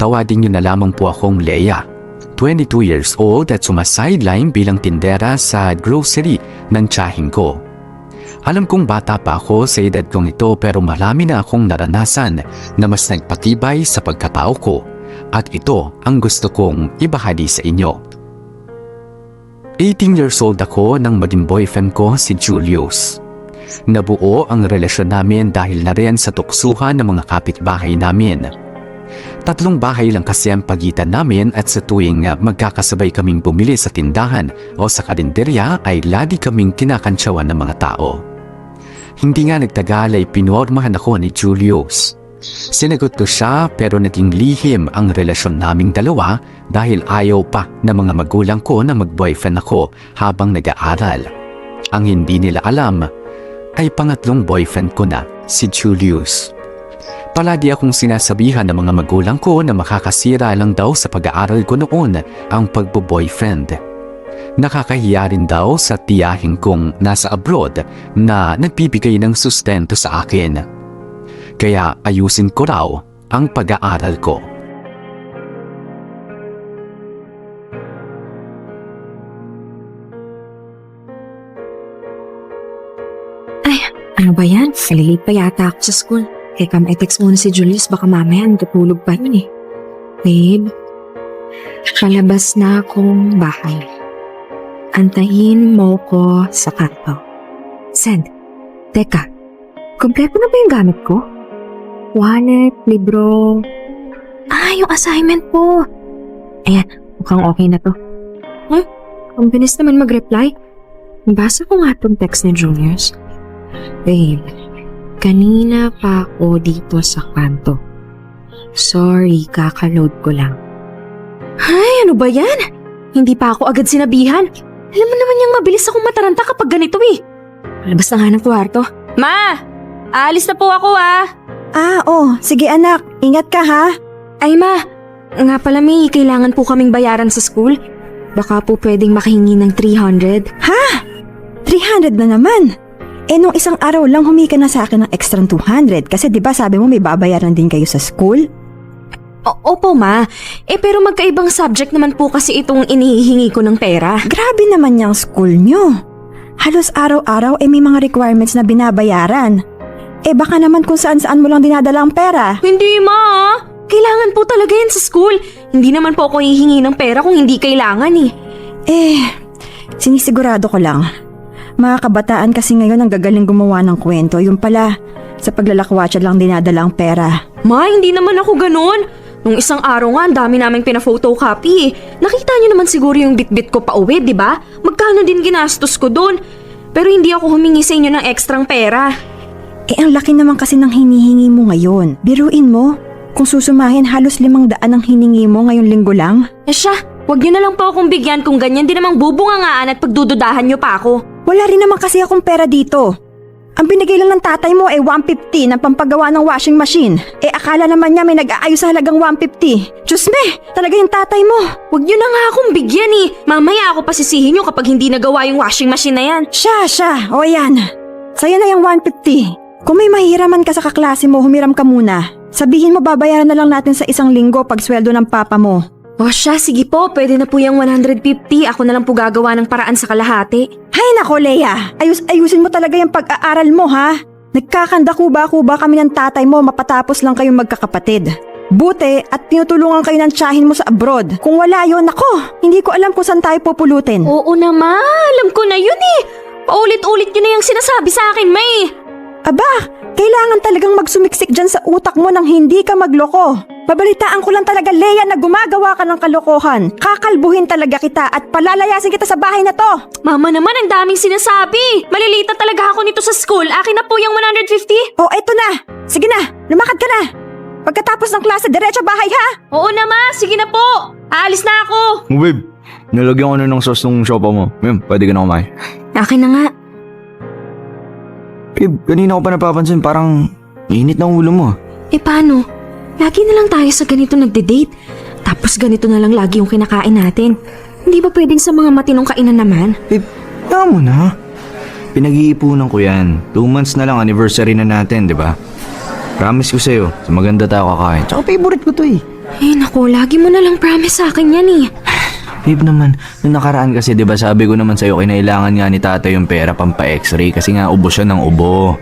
Tawagin niyo na lamang po akong Leia. 22 years old at sumasideline bilang tindera sa grocery ng tiyahin ko. Alam kong bata pa ako sa edad kong ito pero marami na akong naranasan na mas nagpatibay sa pagkatao ko at ito ang gusto kong ibahagi sa inyo. 18 years old ako nang maging boyfriend ko si Julius. Nabuo ang relasyon namin dahil na rin sa tuksuhan ng mga kapitbahay namin. 3 bahay lang kasi ang pagitan namin at sa tuwing magkakasabay kaming bumili sa tindahan o sa karinderya ay lagi kaming kinakantsawan ng mga tao. Hindi nga nagtagal ay pinormahan ako ni Julius. Sinagot ko siya pero naging lihim ang relasyon naming dalawa dahil ayaw pa ng mga magulang ko na mag-boyfriend ako habang nag-aaral. Ang hindi nila alam ay pangatlong boyfriend ko na si Julius. Palagi akong sinasabihan ng mga magulang ko na makakasira lang daw sa pag-aaral ko noon ang pagbo-boyfriend. Nakakahiya rin daw sa tiyahin kong nasa abroad na nagbibigay ng sustento sa akin. Kaya ayusin ko raw ang pag-aaral ko. Ay, ano ba yan? Malilate pa yata ako sa school. Teka, may text muna si Julius. Baka mamaya natutulog pa yun eh. Babe, palabas na akong bahay. Antayin mo ko sa kanto. Send. Teka, kompleto na ba yung gamit ko? Wallet, libro. Yung assignment po. Ayan, mukhang okay na to. Ang bilis naman mag-reply. Basa ko nga tong text ni Julius. Babe, kanina pa ako dito sa kanto. Sorry, kakaload ko lang. Ay, ano ba yan? Hindi pa ako agad sinabihan. Alam mo naman niyang mabilis akong mataranta kapag ganito eh. Palabas na nga ng kwarto. Ma! Aalis na po ako ah! Sige anak. Ingat ka ha. Ay ma, nga pala may kailangan po kaming bayaran sa school. Baka po pwedeng makahingi ng 300. 300 na naman. Nung isang araw lang humika na sa akin ng extra 200 kasi 'di ba sabi mo may babayaran din kayo sa school? Opo ma, pero magkaibang subject naman po kasi itong inihihingi ko ng pera. Grabe naman yung school nyo. Halos araw-araw may mga requirements na binabayaran. Baka naman kung saan-saan mo lang dinadala ang pera. Hindi ma, kailangan po talaga yan sa school. Hindi naman po ako hihingi ng pera kung hindi kailangan eh. Sinisigurado ko lang. Mga kabataan kasi ngayon ang gagaling gumawa ng kwento. Yung pala, sa paglalakwatsa lang dinadala ang pera. Ma, hindi naman ako ganun. Nung isang araw nga, ang dami naming pina-photocopy eh. Nakita niyo naman siguro yung bitbit ko pa uwi, di ba? Magkano din ginastos ko doon. Pero hindi ako humingi sa inyo ng ekstrang pera. Ang laki naman kasi ng hinihingi mo ngayon. Biruin mo, kung susumahin halos 500 ang hiningi mo ngayong linggo lang. Siya, wag niyo na lang po akong bigyan kung ganyan din namang bubungangaan at pagdududahan niyo pa ako. Wala rin naman kasi akong pera dito. Ang binigay lang ng tatay mo ay 150 ng pampagawa ng washing machine. Akala naman niya may nag-aayos sa halagang 150. Diyos me, talaga yung tatay mo. Wag niyo na nga akong bigyan eh. Mamaya ako pasisihin niyo kapag hindi nagawa yung washing machine na yan. Siya. O yan. Sa'yo na yung 150. Kung may mahiraman ka sa kaklase mo, humiram ka muna. Sabihin mo babayaran na lang natin sa 1 linggo pag sweldo ng papa mo. Siya, sige po. Pwede na po yung 150. Ako na lang po gagawa ng paraan sa kalahati. Hay nako, Leia. Ayusin mo talaga yung pag-aaral mo, ha? Nagkakanda-kuba kami ng tatay mo mapatapos lang kayong magkakapatid. Buti at tinutulungan kayo ng tiyahin mo sa abroad. Kung wala yun, nako, hindi ko alam kung saan tayo pupulutin. Oo naman, alam ko na yun eh. Paulit-ulit yun na yung sinasabi sa akin, May. Aba, kailangan talagang magsumiksik dyan sa utak mo nang hindi ka magloko. Babalitaan ko lang talaga, Leia, na gumagawa ka ng kalokohan. Kakalbuhin talaga kita at palalayasin kita sa bahay na to. Mama naman, ang daming sinasabi. Malilita talaga ako nito sa school. Akin na po yung 150. Eto na. Sige na, lumakad ka na. Pagkatapos ng klase, diretso bahay ha? Oo na ma, sige na po. Aalis na ako. Babe, nilagyan ko na ng sauce ng siopaw mo. Pwede ka na kumain. Akin na nga. Babe, kanina ko pa napapansin parang init ng ulo mo. Paano? Lagi na lang tayo sa ganito nagde-date. Tapos ganito na lang lagi yung kinakain natin. Hindi ba pwedeng sa mga matinong kainan naman? Babe, tama mo na. Pinag-iipunan ko yan. 2 months na lang anniversary na natin, di ba? Promise ko sa'yo, sa maganda tayo kakain. Tsaka favorite ko to eh. Eh naku, lagi mo na lang promise sa akin yan eh. Babe naman, nung nakaraan kasi 'di ba sabi ko naman sa'yo kinailangan nga ni tatay yung pera pampa-x-ray kasi nga ubo siya ng ubo.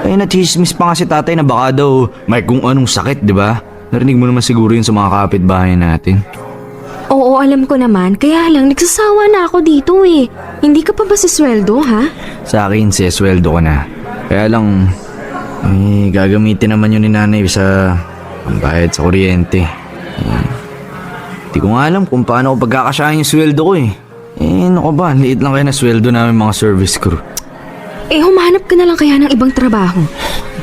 Ay nachismis pa nga si tatay na baka daw may kung anong sakit 'di ba? Narinig mo naman siguro yun sa mga kapitbahay natin. Oo, alam ko naman. Kaya lang, nagsasawa na ako dito eh. Hindi ka pa ba sisweldo, ha? Sa akin sweldo ko na. Kaya lang, gagamitin naman yun ni nanay sa pambayad sa kuryente. Di ko nga alam kung paano ko pagkakasyahin yung sweldo ko eh. Ano ka ba? Liit lang kayo na sweldo namin mga service crew. Eh, humanap ka na lang kaya ng ibang trabaho.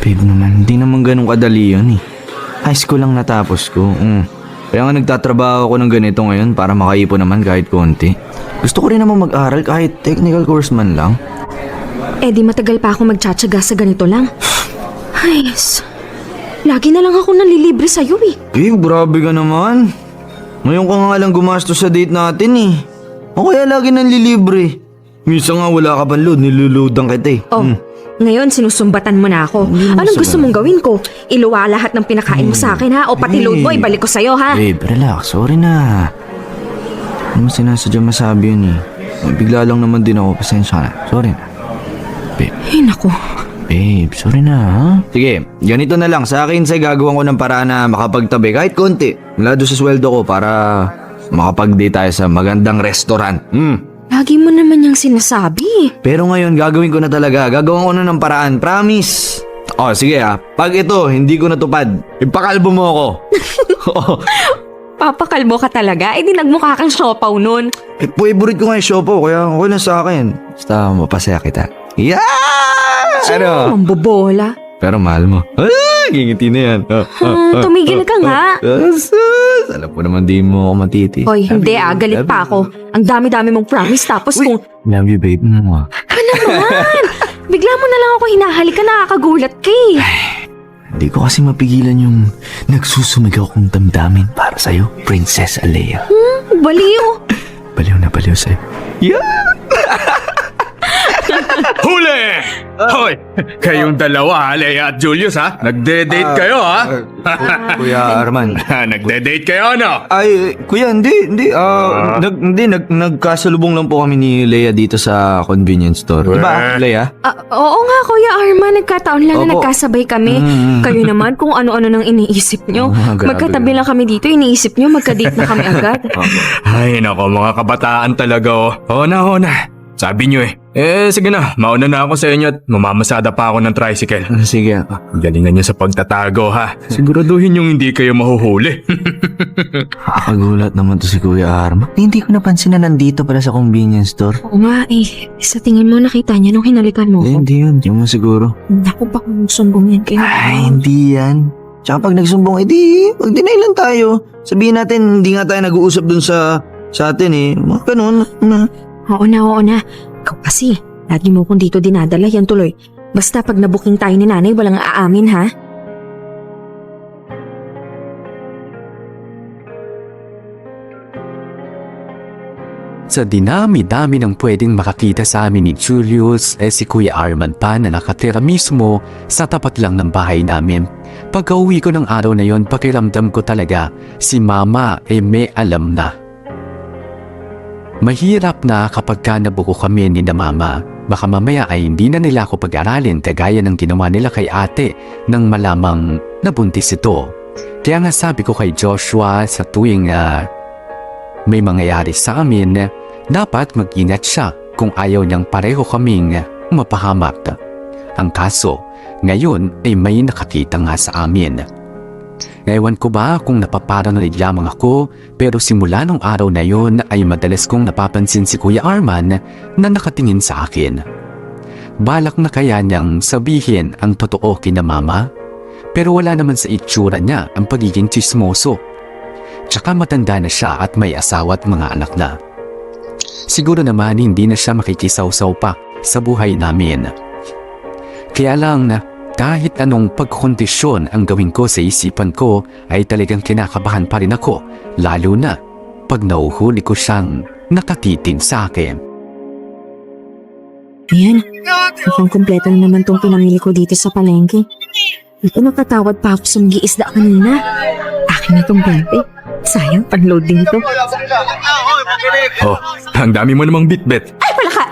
Babe naman, hindi naman ganun kadali yun eh. High school lang natapos ko. Kaya nga nagtatrabaho ako ng ganito ngayon para makaipon naman kahit konti. Gusto ko rin naman mag-aral kahit technical course man lang. Eh, di matagal pa ako magtsatsaga sa ganito lang. Ay, lagi na lang ako nalilibre sa'yo eh. Babe, grabe ka naman. Ngayon ka nga lang gumastos sa date natin eh. O kaya lagi nang lilibre. Minsan nga wala ka pang load, niluludan kita eh. Oh, ngayon sinusumbatan mo na ako. Anong gusto mong gawin ko? Iluwa lahat ng pinakain mo sa akin ha? O pati load mo, ibalik ko sa'yo ha? Babe, relax. Sorry na. Ano mo sinasadya masabi yun eh. Bigla lang naman din ako. Pasensya na. Sorry na. Babe. Ay, naku. Babe, sorry na ha? Sige, ganito na lang. Sa akin, gagawan ko ng paraan na makapagtabi kahit konti. Mula doon sa sweldo ko para makapag-date tayo sa magandang restaurant. Lagi mo naman yung sinasabi. Pero ngayon, gagawin ko na talaga. Gagawan ko na ng paraan. Promise. Oh, sige ha. Pag ito, hindi ko natupad, ipakalbo mo ako. Papakalbo ka talaga? Eh di nagmukha kang siopaw nun. Favorite ko nga yung siopaw, kaya okay lang sa akin. Basta mapasaya kita. Yeah! Ano? Mambobola. Pero mahal mo. Ay, gingiti na yan. Tumigil ka nga. Alam ko naman di mo ako matiti. Hoy, hindi galit pa ako. Ang dami-dami mong promise tapos kung... Love you, babe. Ano naman? Bigla mo na lang ako hinahalikan, nakakagulat ka eh. Hindi ko kasi mapigilan yung nagsusumigaw kong damdamin para sa'yo, Princess Alea. Baliw. Baliw na baliw sa'yo. Yeah! Huli! Hoy! Kayong dalawa, Lea at Julius ha? Nagde-date kayo ha? Kuya Arman. Nagde-date kayo ano? Ay, kuya, hindi. Nagkasalubong lang po kami ni Lea dito sa convenience store. Diba, Lea? Oo nga, Kuya Arman. Nagkataon lang na Opo. nagkasabay kami. Kayo naman kung ano-ano nang iniisip nyo. Grabe. Magkatabi lang kami dito, iniisip nyo, magka-date na kami agad. Ay nako, mga kabataan talaga oh. Oo na. Sabi nyo eh. Sige na, mauna na ako sa inyo at mamamasada pa ako ng tricycle. Sige. Galingan nyo sa pagtatago ha. Siguraduhin yung hindi kayo mahuhuli. Nakakagulat naman to si Kuya Arman. Hindi ko napansin na nandito pala sa convenience store. Oo nga eh. Sa tingin mo, nakita niya nung hinalikan mo ko. Hindi yun. Hindi mo siguro. Naku, baka magsumbong yan kayo. Ay, hindi yan. Tsaka pag nagsumbong, mag-deny lang tayo. Sabihin natin, hindi nga tayo nag-uusap dun sa atin eh. Mga ganun. Oo na. Ikaw kasi, lagi mo kong dito dinadala, yan tuloy. Basta pag nabuking tayo ni nanay, walang aamin ha? Sa dinami-dami ng pwedeng makakita sa amin ni Julius, si Kuya Arman pa na nakatira mismo sa tapat lang ng bahay namin. Pagka-uwi ko ng araw na yon, pakiramdam ko talaga si Mama may alam na. Mahirap na kapag nabuko kami ni na Mama. Baka mamaya ay hindi na nila ako pag-aralin kagaya ng ginawa nila kay ate nang malamang nabuntis ito. Kaya nga sabi ko kay Joshua sa tuwing may mangyayari sa amin, dapat mag-ingat siya kung ayaw niyang pareho kaming mapahamak. Ang kaso, ngayon ay may nakakita nga sa amin. Ewan ko ba kung napaparanoid lamang ako, pero simula nung araw na yon ay madalas kong napapansin si Kuya Arman na nakatingin sa akin. Balak na kaya niyang sabihin ang totoo kina Mama, pero wala naman sa itsura niya ang pagiging tsismoso. Tsaka matanda na siya at may asawa at mga anak na. Siguro naman hindi na siya makikisaw-saw pa sa buhay namin. Kaya lang na kahit anong pagkondisyon ang gawin ko sa isipan ko ay talagang kinakabahan pa rin ako, lalo na pag nauhuli ko siyang nakatitig sa akin. Ayan, mukhang kumpleto na naman tong pinamili ko dito sa palengke. Natatawad pa ako sa mag-iisda kanina. Akin na tong 20. Sayang, pan-loading to. Oh, ang dami mo namang bitbit. Ay, pala ka!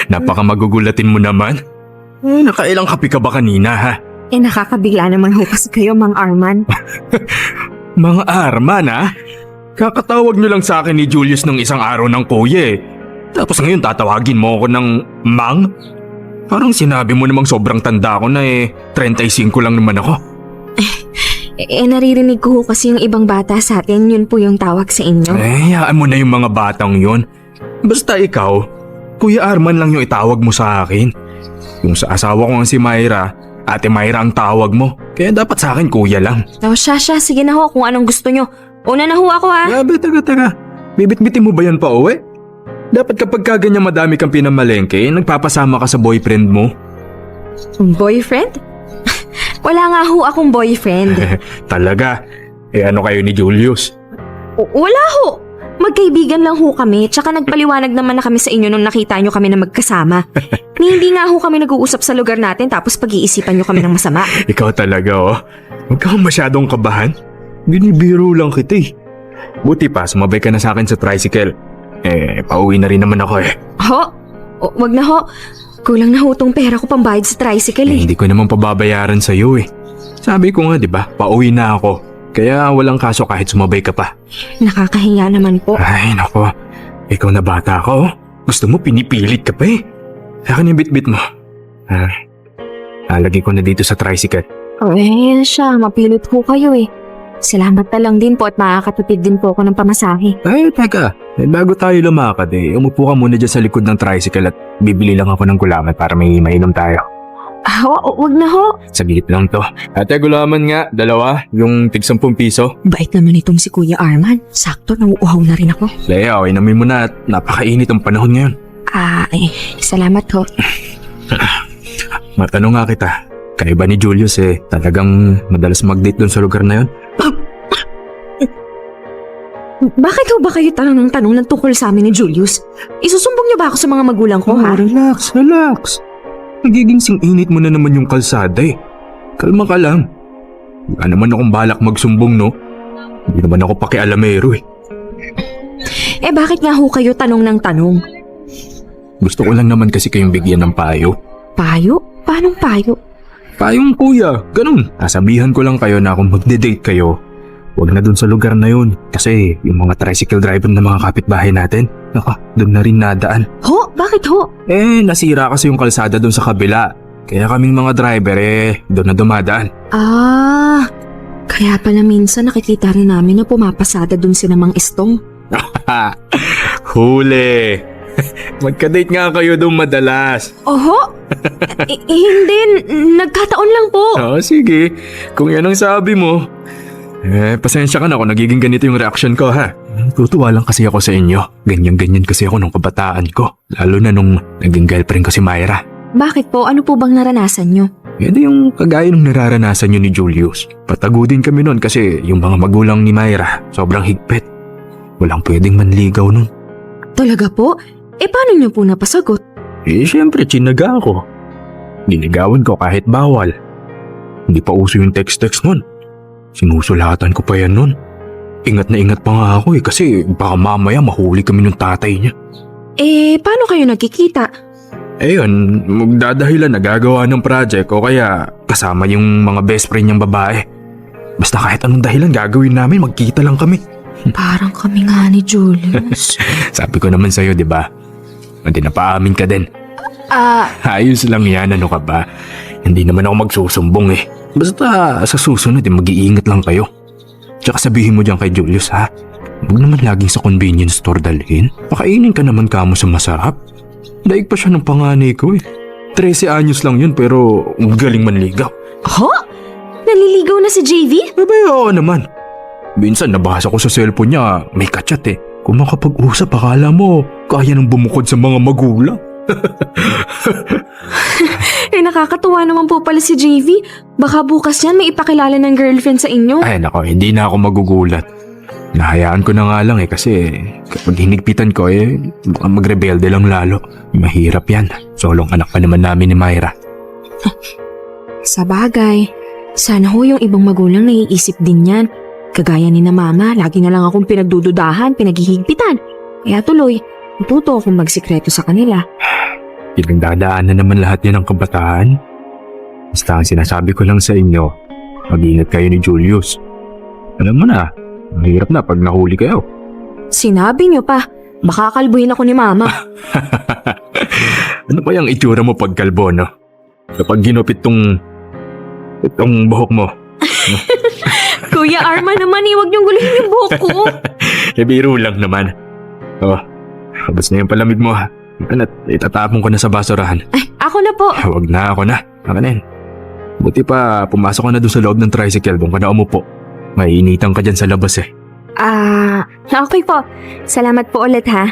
Napaka magugulatin mo naman. Nakailang kape ka ba kanina ha? Nakakabigla naman ho kasi kayo, Mang Arman. Mga Arman ha? Kakatawag nyo lang sa akin ni Julius nung isang araw ng kuya eh. Tapos ngayon tatawagin mo ako ng Mang? Parang sinabi mo namang sobrang tanda ko na 35 lang naman ako. Naririnig ko ho kasi yung ibang bata sa atin, yun po yung tawag sa inyo. Hayaan mo na yung mga batang yon. Basta ikaw, Kuya Arman lang yung itawag mo sa akin. Yung sa asawa ko ang si Myra, Ate Myra ang tawag mo. Kaya dapat sa akin kuya lang. Siya, sige na ho kung anong gusto nyo. Una na ho ako ha. Grabe, taga. Bibit-bitin mo ba yan pa uwi? Dapat kapag kaganyan madami kang pinamalengke, nagpapasama ka sa boyfriend mo. Boyfriend? Wala nga ho akong boyfriend. Talaga? Ano kayo ni Julius? Wala ho. Magkaibigan lang ho kami, tsaka nagpaliwanag naman na kami sa inyo nung nakita nyo kami na magkasama. Hindi nga ho kami nag-uusap sa lugar natin tapos pag-iisipan nyo kami ng masama. Ikaw talaga oh. Huwag kang masyadong kabahan. Binibiro lang kita eh. Buti pa, sumabay ka na sa akin sa tricycle. Pauwi na rin naman ako eh. Ho? Wag na ho. Kulang na ho tong pera ko pambayad sa tricycle eh. Hindi ko naman pababayaran sa'yo eh. Sabi ko nga, di ba, pauwi na ako. Kaya walang kaso kahit sumabay ka pa. Nakakahiya naman po. Ay, nako. Ikaw na bata ka oh. Gusto mo pinipilit ka pa eh. Akin yung bit-bit mo. Lagay ko na dito sa tricycle. Siya, mapilot ho kayo eh. Salamat na lang din po at makakatipid din po ako ng pamasahe. Ay, teka. Bago tayo lumakad umupo ka muna dyan sa likod ng tricycle at bibili lang ako ng gulaman para may mainom tayo. Wag na ho. Saglit lang to. Ate, gulaman nga. 2. Yung tig 10 piso. Bait naman itong si Kuya Arman. Sakto, nauuhaw na rin ako. Leia, inamin mo na at napakainit ang panahon ngayon. Salamat ho. Matanong nga kita. Kayo ba ni Julius talagang madalas mag-date doon sa lugar na yun? Bakit ho ba kayo tanong ng tanong ng tungkol sa amin ni Julius? Isusumbong niyo ba ako sa mga magulang ko, ha? Relax. Nagiging sing-init mo na naman yung kalsada eh. Kalma ka lang. Wala naman akong balak magsumbong, no? Hindi naman ako pakialamero eh. Bakit nga ho kayo tanong ng tanong? Gusto ko lang naman kasi kayong bigyan ng payo. Payo? Paanong payo? Payong kuya, ganun. Nasabihan ko lang kayo na kung magde-date kayo, huwag na dun sa lugar na yun. Kasi yung mga tricycle driver na mga kapitbahay natin, dun na rin nadaan. Ho? Bakit ho? Nasira kasi yung kalsada dun sa kabila. Kaya kaming mga driver dun na dumadaan. Kaya pala minsan nakikita rin namin na pumapasada dun si Namang Estong. Huli! Magka-date nga kayo doon madalas. Oho? Hindi, nagkataon lang po. Sige. Kung yan ang sabi mo. Pasensya ka na kung nagiging ganito yung reaction ko ha. Tutuwa lang kasi ako sa inyo. Ganyan-ganyan kasi ako nung kabataan ko. Lalo na nung naging girlfriend ko si Myra. Bakit po? Ano po bang naranasan nyo? Hindi yung kagaya nung nararanasan nyo ni Julius. Patago din kami nun kasi yung mga magulang ni Myra sobrang higpit. Walang pwedeng manligaw nun. Talaga po? Paano nyo po napasagot? Siyempre, chinaga ako. Niligawan ko kahit bawal. Hindi pa uso yung text-text nun. Sinusulatan ko pa yan nun. Ingat na ingat pa nga ako kasi baka mamaya mahuli kami ng tatay niya. Paano kayo nagkikita? Ayun, magdadahilan na gagawa ng project o kaya kasama yung mga best friend niyang babae. Basta kahit anong dahilan gagawin namin, magkita lang kami. Parang kami nga ni Julius. Sabi ko naman sa'yo, di ba? Hindi na paamin ka din. Ayos lang yan, ano ka ba? Hindi naman ako magsusumbong eh. Basta sa susunod mag-iingat lang kayo. Tsaka sabihin mo dyan kay Julius ha. Huwag naman laging sa convenience store dalhin. Pakainin ka naman kamo sa masarap. Daig pa siya ng panganay ko eh. 13 anyos lang yun pero galing manligaw. Ho? Naliligaw na si JV? Oo naman. Minsan nabasa ko sa cellphone niya may kachat eh. Kung makapag-usap akala mo kaya nang bumukod sa mga magulang. Nakakatuwa naman po pala si JV. Baka bukas yan may ipakilala ng girlfriend sa inyo. Ay nako, hindi na ako magugulat. Nahayaan ko na nga lang kasi kapag hinigpitan ko baka magrebelde lang lalo. Mahirap yan. Solong anak pa naman namin ni Myra. Sa bagay, sana ho yung ibang magulang naiisip din yan. Kagaya ni na mama, lagi na lang akong pinagdududahan, pinaghihigpitan. Kaya tuloy, natuto akong magsikreto sa kanila. Pinagdadaan na naman lahat yan ng kabataan. Basta ang sinasabi ko lang sa inyo, mag-ingat kayo ni Julius. Alam mo na, mahirap na pag nahuli kayo. Sinabi niyo pa, baka kalbuhin ako ni mama. Ano ba yung itsura mo pag kalbo, no? Kapag ginupit itong buhok mo. Kuya Arman naman, huwag niyong gulihin yung buhok ko. Biro lang naman. Oh, habos na yung palamig mo ha. Itatapon ko na sa basurahan. Ay, ako na po. Huwag na, ako na. Ako na yan. Buti pa, pumasok ka na doon sa loob ng tricycle. Doon ka na umupo. Maiinitan ka dyan sa labas eh. Okay po. Salamat po ulit ha.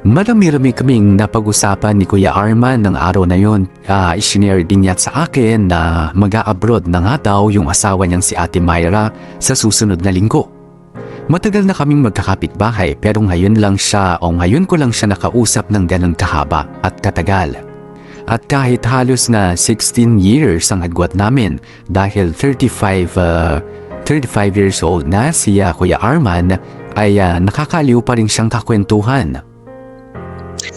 Marami-rami kaming napag-usapan ni Kuya Arman ng araw na yon. Isinare din niya sa akin na mag-a-abroad na nga daw yung asawa niyang si Ate Myra sa susunod na linggo. Matagal na kaming magkakapitbahay pero ngayon ko lang siya nakausap ng ganun kahaba at katagal. At kahit halos na 16 years ang agwat namin dahil 35 years old na si Kuya Arman ay nakakaliw pa rin siyang kakwentuhan.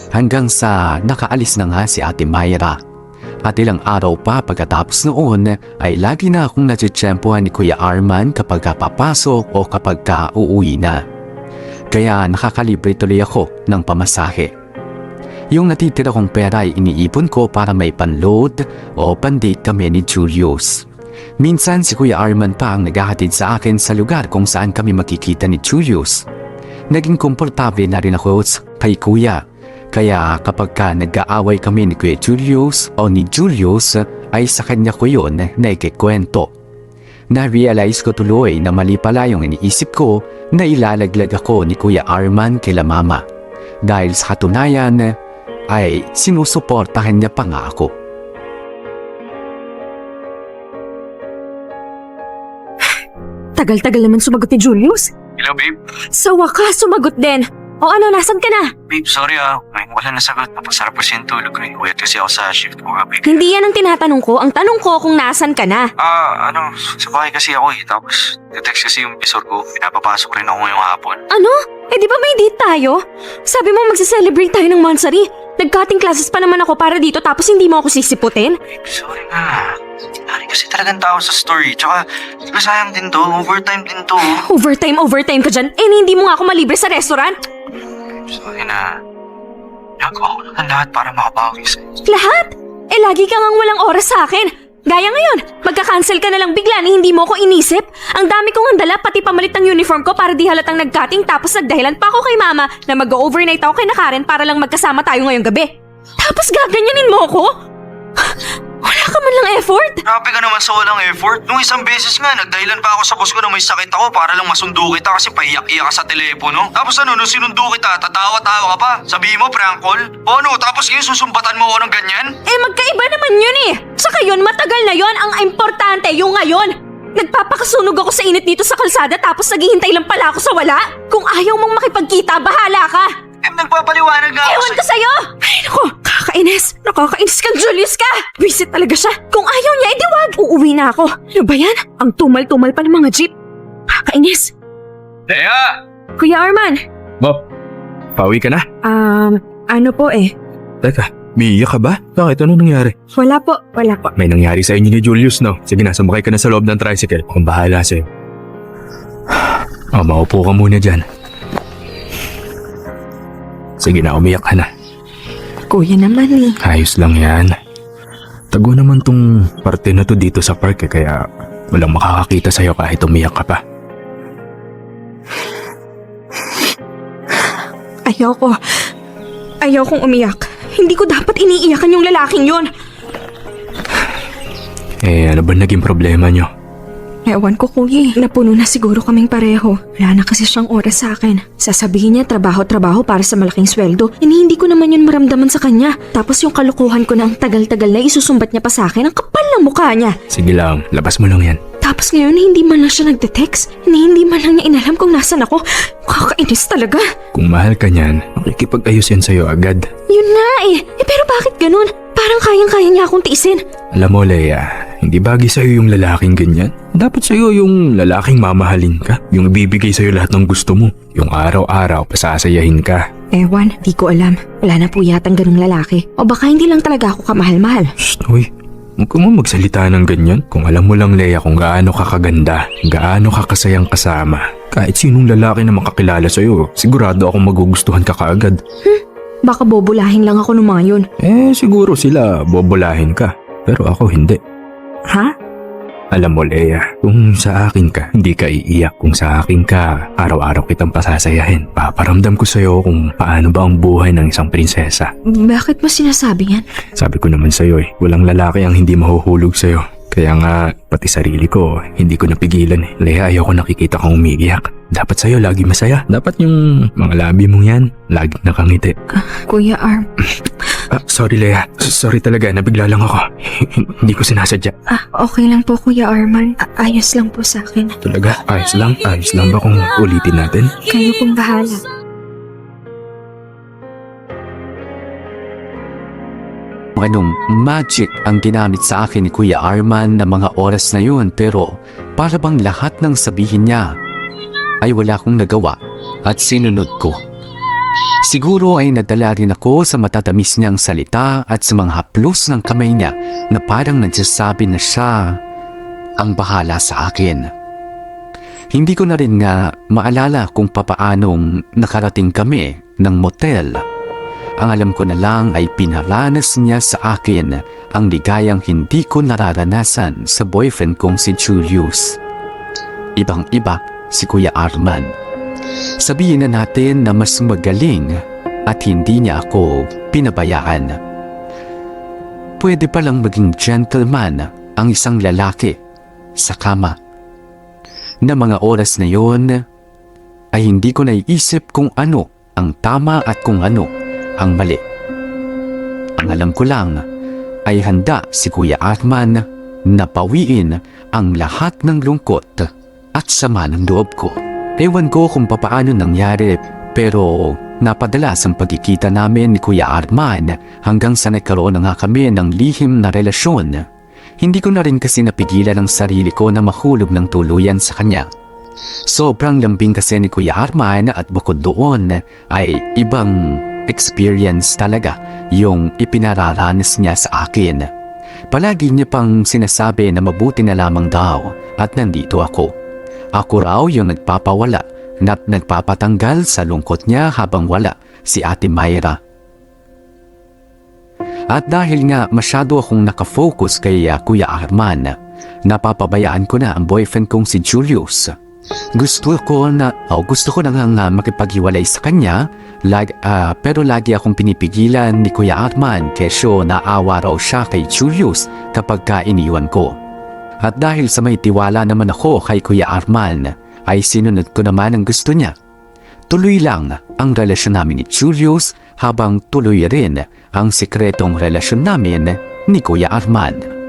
Hanggang sa nakaalis na nga si Ate Myra. At ilang araw pa pagkatapos noon ay lagi na akong natitsyempohan ni Kuya Arman kapag papasok o kapag uuwi na. Kaya nakakalibre tuloy ako ng pamasahe. Yung natitira kong pera ay iniipon ko para may panload o pandate kami ni Julius. Minsan si Kuya Arman pa ang naghahatid sa akin sa lugar kung saan kami makikita ni Julius. Naging komportable na rin ako kay Kuya. Kaya kapag nag-aaway kami ni Kuya Julius o ni Julius ay sa kanya ko yun na ikikwento. Na-realize ko tuloy na mali pala yung iniisip ko na ilalaglag ako ni Kuya Arman kila mama. Dahil sa katunayan ay sinusuportahan niya pa nga ako. Tagal-tagal naman sumagot ni Julius. Hello, babe. Sa wakas, sumagot din. O ano, nasan ka na? Babe, sorry Ay, wala na sagot. Napasarap kasi yung tulog ko. Wait kasi ako sa shift ko gabi. Hindi yan ang tinatanong ko. Ang tanong ko kung nasan ka na. Sa bahay kasi ako eh. Tapos, text kasi yung pisor ko. Pinapapasok rin ako ngayong hapon. Ano? Eh di ba may date tayo? Sabi mo magse-celebrate tayo ng monthsary. Nag-cutting classes pa naman ako para dito tapos hindi mo ako sisiputin? Babe, sorry nga. Tinari kasi talagang tao sa story. Tsaka, di ba sayang din to? Overtime din to. Overtime ka dyan? Eh hindi mo nga ako malibre sa restaurant? Sorry na. Nagawa ko na lahat para makabawi sa'yo. Lahat? Eh lagi ka ngang walang oras sa akin. Gaya ngayon, magka-cancel ka na lang bigla ni hindi mo ko inisip. Ang dami kong andala pati pamalit ng uniform ko para di halatang nag-cutting tapos nagdahilan pa ako kay mama na mag-overnight ako kay na Karen para lang magkasama tayo ngayong gabi. Tapos gaganyanin mo ko? Wala ka man lang effort? Grabe ka naman sa walang effort. Nung isang beses nga, nagdahilan pa ako sa boss ko na may sakit ako para lang masundo kita kasi paiyak-iyak ka sa telepono. Tapos nung sinundo kita, tatawa-tawa ka pa. Sabihin mo, prank call? O ano, tapos ngayon susumbatan mo ako ng ganyan? Eh magkaiba naman yun eh. Saka yun, matagal na yun. Ang importante, yung ngayon. Nagpapakasunog ako sa init dito sa kalsada tapos naghihintay lang pala ako sa wala. Kung ayaw mong makipagkita, bahala ka. Nagpapaliwanag nga ako Ewan ko sa'yo! Ay, naku! Nakakainis kang Julius ka! Visit talaga siya! Kung ayaw niya, edi wag! Uuwi na ako! Ano ba yan? Ang tumal-tumal pa ng mga jeep! Nakakainis! Lea! Kuya Arman! Bob, pauwi ka na? Ano po eh? Teka, umiiyak ka ba? Bakit? Ano nangyari? Wala po. May nangyari sa inyo ni Julius, no? Sige na, sumakay ka na sa loob ng tricycle. Akong bahala sa'yo. Maupo ka muna dyan. Sige na, umiyak ka na. Kuya naman eh. Ayos lang yan. Tago naman tong parte na to dito sa park kaya walang makakakita sa'yo kahit umiyak ka pa. Ayokong umiyak. Hindi ko dapat iniiyakan yung lalaking yun. Ano ba naging problema nyo? Ewan ko kuya, napuno na siguro kaming pareho. Wala na kasi siyang oras sa akin. Sasabihin niya trabaho para sa malaking sweldo. Hindi ko naman yun maramdaman sa kanya. Tapos yung kalukuhan ko na ang tagal-tagal na isusumbat niya pa sa akin, ang kapal ng mukha niya. Sige lang, labas mo lang yan. Tapos ngayon, hindi man lang siya nagte-text. Hindi man lang niya inalam kung nasan ako. Kakainis talaga. Kung mahal ka niyan, makikipag-ayos yan sa'yo agad. Yun nga eh. Pero bakit ganun? Parang kayang-kaya niya akong tiisin. Alam mo, Leia, hindi bagay sa'yo yung lalaking ganyan. Dapat sa'yo yung lalaking mamahalin ka. Yung ibibigay sa'yo lahat ng gusto mo. Yung araw-araw pasasayahin ka. Ewan, di ko alam. Wala na po yatang ganung lalaki. O baka hindi lang talaga ako kamahal-mahal. Shh, uy. Huwag ka mo magsalita ng ganyan. Kung alam mo lang, Leia, kung gaano ka kaganda, gaano ka kasayang kasama. Kahit sinong lalaki na makakilala sa'yo, sigurado akong magugustuhan ka kaagad. Baka bobolahin lang ako ng mga yun. Siguro sila bobolahin ka. Pero ako hindi. Ha? Alam mo, Leia, kung sa akin ka, hindi ka iiyak. Kung sa akin ka, araw-araw kitang pasasayahin. Paparamdam ko sa'yo kung paano ba ang buhay ng isang prinsesa. Bakit mo sinasabi yan? Sabi ko naman sa'yo walang lalaki ang hindi mahuhulog sa'yo. Kaya nga, pati sarili ko, hindi ko napigilan eh. Leia, ayoko nakikita kang umiiyak. Dapat sa'yo lagi masaya. Dapat yung mga labi mong yan, lagi nakangiti. Kuya Arm. Sorry Leia, sorry talaga, nabigla lang ako. Hindi ko sinasadya. Okay lang po Kuya Arman. Ayos lang po sa akin. Talaga, ayos lang ba kung ulitin natin? Kayo pong bahala. Anong magic ang ginamit sa akin ni Kuya Arman na mga oras na yun, pero para bang lahat ng sabihin niya ay wala akong nagawa at sinunod ko. Siguro ay nadala rin ako sa matatamis niyang salita at sa mga haplos ng kamay niya na parang nagsasabi na siya ang bahala sa akin. Hindi ko na rin nga maalala kung papaanong nakarating kami ng motel. Ang alam ko na lang ay pinaranas niya sa akin ang ligayang hindi ko nararanasan sa boyfriend kong si Julius. Ibang-iba si Kuya Arman. Sabihin na natin na mas magaling at hindi niya ako pinabayaan. Pwede palang maging gentleman ang isang lalaki sa kama. Na mga oras na yon ay hindi ko naiisip kung ano ang tama at kung ano ang mali. Ang alam ko lang ay handa si Kuya Arman na pawiin ang lahat ng lungkot at sama ng loob ko. Ewan ko kung papaano nangyari, pero napadalas ang pagkikita namin ni Kuya Arman hanggang sa nagkaroon na nga kami ng lihim na relasyon. Hindi ko na rin kasi napigilan ang sarili ko na mahulog ng tuluyan sa kanya. Sobrang lambing kasi ni Kuya Arman at bukod doon ay ibang experience talaga yung ipinararanas niya sa akin. Palagi niya pang sinasabi na mabuti na lamang daw at nandito ako. Ako raw yung nagpapawala at nagpapatanggal sa lungkot niya habang wala si Ate Mayra. At dahil nga masyado akong nakafocus kay Kuya Arman, napapabayaan ko na ang boyfriend kong si Julius. Gusto ko na nga makipaghiwalay sa kanya, pero lagi akong pinipigilan ni Kuya Arman kesyo naawa raw siya kay Julius kapag iniwan ko. At dahil sa may tiwala naman ako kay Kuya Arman, ay sinunod ko naman ang gusto niya. Tuloy lang ang relasyon namin ni Julius habang tuloy rin ang sikretong relasyon namin ni Kuya Arman.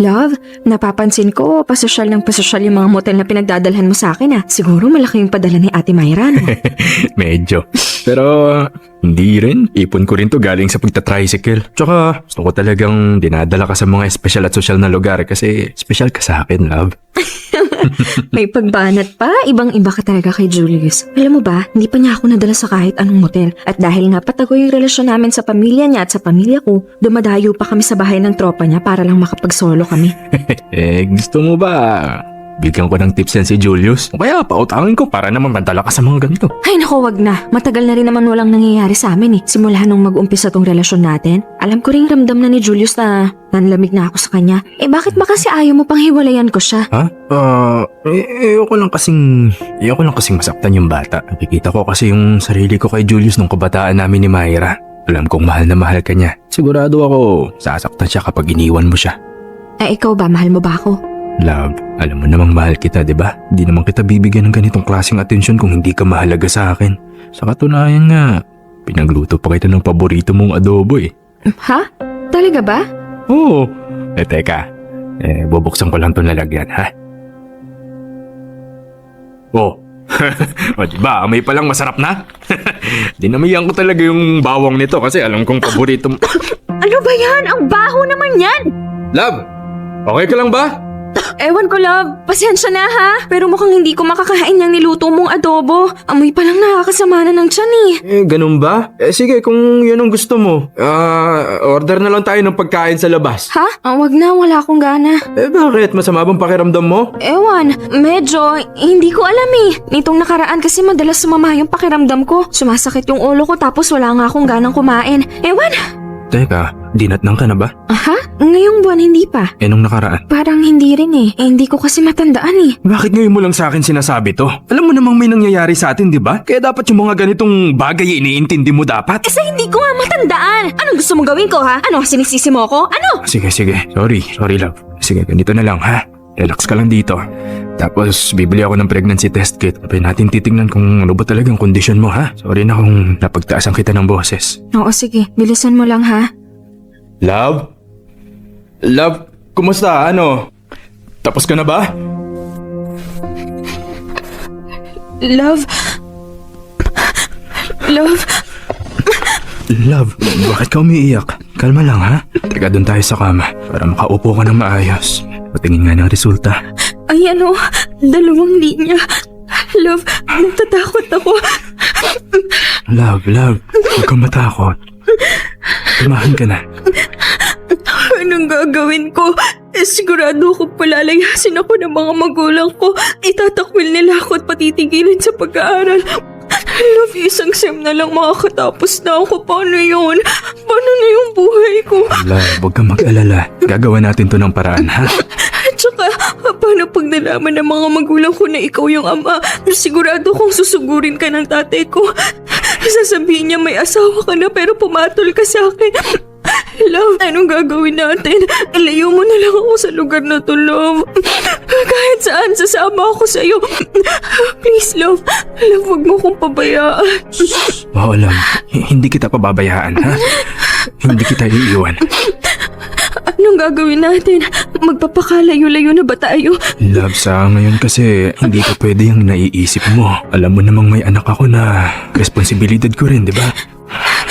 Love, napapansin ko, pasosyal ng pasosyal yung mga motel na pinagdadalhan mo sa akin Siguro malaki yung padala ni Ate Mayra, no? Medyo. Pero hindi rin. Ipon ko rin to galing sa pagta-tricycle. Tsaka gusto ko talagang dinadala ka sa mga espesyal at sosyal na lugar kasi espesyal ka sa akin, love. May pagbanat pa, ibang-iba ka talaga kay Julius. Alam mo ba, hindi pa niya ako nadala sa kahit anong motel. At dahil nga patago yung relasyon namin sa pamilya niya at sa pamilya ko, dumadayo pa kami sa bahay ng tropa niya para lang makapag-solo kami. Gusto mo ba bigyan ko ng tips yan si Julius? O kaya pautangin ko para naman madala ka sa mga ganito. Ay naku, wag na. Matagal na rin naman walang nangyayari sa amin Simula nung mag-umpisa tong relasyon natin. Alam ko rin ramdam na ni Julius na nanlamig na ako sa kanya. Bakit ba kasi ayaw mo pang hiwalayan ko siya? Ha? Ayoko lang kasing masaktan yung bata. Nakikita ko kasi yung sarili ko kay Julius nung kabataan namin ni Mayra. Alam kong mahal na mahal ka niya. Sigurado ako sasaktan siya kapag iniwan mo siya. Ikaw ba? Mahal mo ba ako? Love, alam mo namang mahal kita, di ba? Di naman kita bibigyan ng ganitong klaseng atensyon kung hindi ka mahalaga sa akin. Sa katunayan nga, pinagluto pa kita ng paborito mong adobo Ha? Talaga ba? Oo. Teka. bubuksan ko lang 'tong lalagyan, ha? Oh. O diba, amoy pa lang masarap na? Dinamihan ko talaga yung bawang nito kasi alam kong paborito mo. Ano ba yan? Ang baho naman yan! Love, okay ka lang ba? Ewan ko, love. Pasensya na, ha? Pero mukhang hindi ko makakain yung niluto mong adobo. Amoy pa lang nakakasama na ng tiyan, eh. Ganun ba? Sige, kung yun ang gusto mo, order na lang tayo ng pagkain sa labas. Ha? Wag na, wala akong gana. Bakit? Masama bang pakiramdam mo? Ewan, medyo, hindi ko alam eh. Nitong nakaraan kasi madalas sumama yung pakiramdam ko. Sumasakit yung ulo ko tapos wala nga akong ganang kumain. Ewan! Teka, dinatnang ka na ba? Aha? Ngayong buwan hindi pa. Nung nakaraan? Parang hindi rin eh. Hindi ko kasi matandaan eh. Bakit ngayon mo lang sa akin sinasabi to? Alam mo namang may nangyayari sa atin, di ba? Kaya dapat yung mga ganitong bagay iniintindi mo dapat. Kasi hindi ko nga matandaan. Anong gusto mong gawin ko, ha? Ano, sinisisi mo ako? Ano? Sige. Sorry love. Sige, ganito na lang ha. Relax ka lang dito. Tapos, bibili ako ng pregnancy test kit. Pwede natin titignan kung ano ba talagang kondisyon mo ha. Sorry na kung napagtaasan kita ng boses. Oo, sige. Bilisan mo lang, ha? Love? Love, kumusta? Ano? Tapos ka na ba? Love. Love, bakit ka umiiyak? Kalma lang ha. Teka, doon tayo sa kama para makaupo ka ng maayos. Patingin nga ng resulta. Ay, ano? 2 linya. Love, natatakot ako. Love, huwag kang matakot. Tumahan ka na. Anong gagawin ko? Sigurado ako palalayasin ako ng mga magulang ko. Itatakwil nila ako at patitigilin sa pag-aaral. Love, isang sem na lang makakatapos na ako. Paano yun? Paano na yung buhay ko? Love, huwag kang mag-alala. Gagawa natin to ng paraan, ha? At saka, paano pag nalaman ng mga magulang ko na ikaw yung ama? Sigurado kong susugurin ka ng tatay ko. Sasabihin niya may asawa ka na pero pumatol ka sa akin. Love, anong gagawin natin? Ilayo mo na lang ako sa lugar na to, love. Kahit saan, sasama ako sa'yo. Please, love. Love, wag mo kong pabayaan. Oo, love. Hindi kita pababayaan, ha? Hindi kita iiwan. Anong gagawin natin? Magpapakalayo-layo na ba tayo? Love, sa ngayon kasi hindi ka pwede yung naiisip mo. Alam mo namang may anak ako na responsibilidad ko rin, di ba?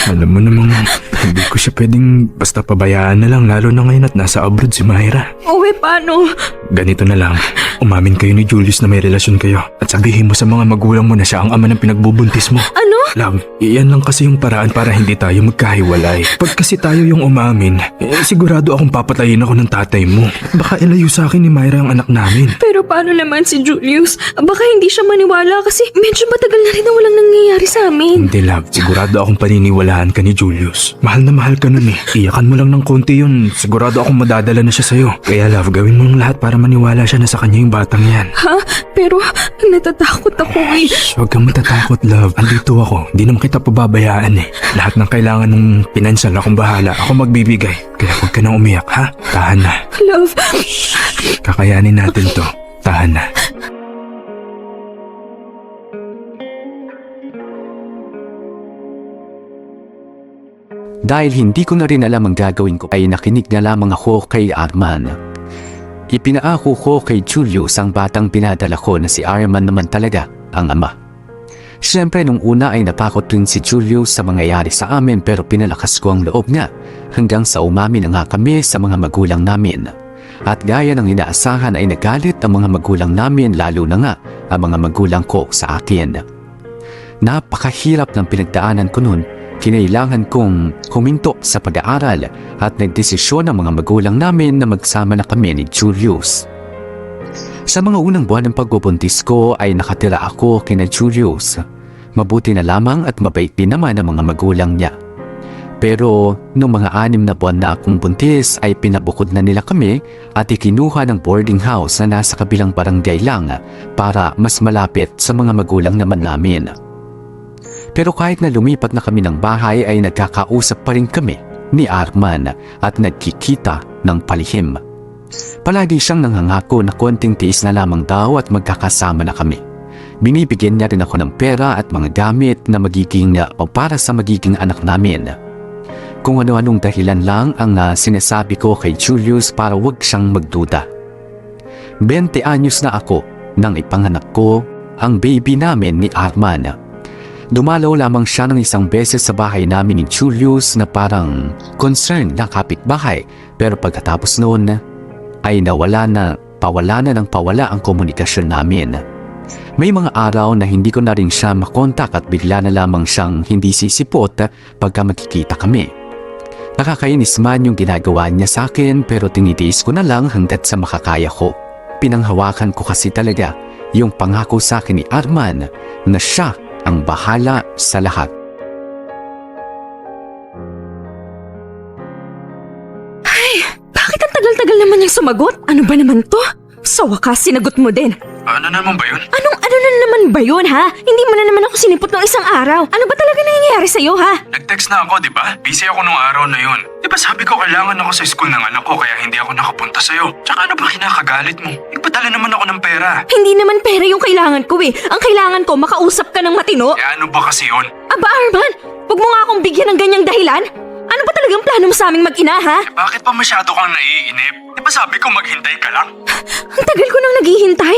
Alam mo namang hindi ko siya pwedeng basta pabayaan na lang, lalo na ngayon at nasa abroad si Myra. Uwe, paano? Ganito na lang, umamin kayo ni Julius na may relasyon kayo at sabihin mo sa mga magulang mo na siya ang ama ng pinagbubuntis mo. Ano? Love, iyan lang kasi yung paraan para hindi tayo magkahiwalay. Pag kasi tayo yung umamin, sigurado akong papatayin ako ng tatay mo. Baka ilayo sa akin ni Myra ang anak namin. Pero paano naman si Julius? Baka hindi siya maniwala kasi medyo matagal na rin na walang nangyayari sa amin. Hindi, love, sigurado akong paniniwalaan ka ni Julius. Mahal na mahal ka nun eh. Iyakan mo lang ng konti yun, sigurado akong madadala na siya sa'yo. Kaya love, gawin mo yung lahat para maniwala siya na sa kanya yung batang yan. Ha? Pero natatakot ako eh. Huwag kang matatakot, love. Andito ako. Hindi naman kita pababayaan eh. Lahat ng kailangan ng pinansyal akong bahala. Ako magbibigay. Kaya huwag ka nang umiyak, ha? Tahan na. Love. Kakayanin natin to. Tahan na. Dahil hindi ko na rin alam ang gagawin ko ay nakinig na lamang ako kay Arman. Ipinaako ko kay Julius ang batang pinadala ko na si Arman naman talaga ang ama. Siyempre nung una ay natakot rin si Julius sa mangyayari sa amin pero pinalakas ko ang loob niya hanggang sa umamin na nga kami sa mga magulang namin. At gaya ng inaasahan ay nagalit ang mga magulang namin lalo na nga ang mga magulang ko sa akin. Napakahirap ng pinagdaanan ko noon. Kinailangan kong huminto sa pag-aaral at nagdesisyon ang mga magulang namin na magsama na kami ni Julius. Sa mga unang buwan ng pagbubuntis ko ay nakatira ako kina Julius. Mabuti na lamang at mabait din naman ang mga magulang niya. Pero noong mga 6 na buwan na akong buntis ay pinabukod na nila kami at ikinuha ng boarding house na nasa kabilang barangay lang para mas malapit sa mga magulang naman namin. Pero kahit na lumipat na kami ng bahay ay nagkakausap pa rin kami ni Arman at nagkikita ng palihim. Palagi siyang nangangako na konting tiis na lamang daw at magkakasama na kami. Binibigyan niya rin ako ng pera at mga gamit na magiging para sa magiging anak namin. kung ano-anong dahilan lang ang sinasabi ko kay Julius para wag siyang magduda. 20 anyos na ako nang ipanganak ko ang baby namin ni Arman. Dumalaw lamang siya ng isang beses sa bahay namin ni Julius na parang concern na kapitbahay, pero pagkatapos noon ay pawala na ng pawala ang komunikasyon namin. May mga araw na hindi ko na rin siya makontak at bigla na lamang siyang hindi sisipot pagka magkikita kami. Nakakainis man yung ginagawa niya sa akin, pero tinitiis ko na lang hanggat sa makakaya ko. Pinanghawakan ko kasi talaga yung pangako sa akin ni Arman na siya ang bahala sa lahat. Bakit ang tagal-tagal naman niyang sumagot? Ano ba naman to? Sa wakas, sinagot mo din. Ano naman ba yun? Ano na naman ba yun, ha? Hindi mo na naman ako sinipot ng isang araw. Ano ba talaga nangyayari sa'yo, ha? Nag-text na ako, di ba? Busy ako nung araw na yun. Di ba sabi ko kailangan ako sa school ng anak ko kaya hindi ako nakapunta sa'yo? Tsaka ano ba kinakagalit mo? Nagpadala naman ako ng pera. Hindi naman pera yung kailangan ko eh. Ang kailangan ko, makausap ka ng matino. Eh ano ba kasi yun? Aba, Arman, huwag mo nga akong bigyan ng ganyang dahilan. Ano ba talagang plano mo sa aming mag-ina, ha? Bakit pa masyado kang naiinip? Di ba sabi ko maghintay ka lang? Ang tagal ko nang naghihintay.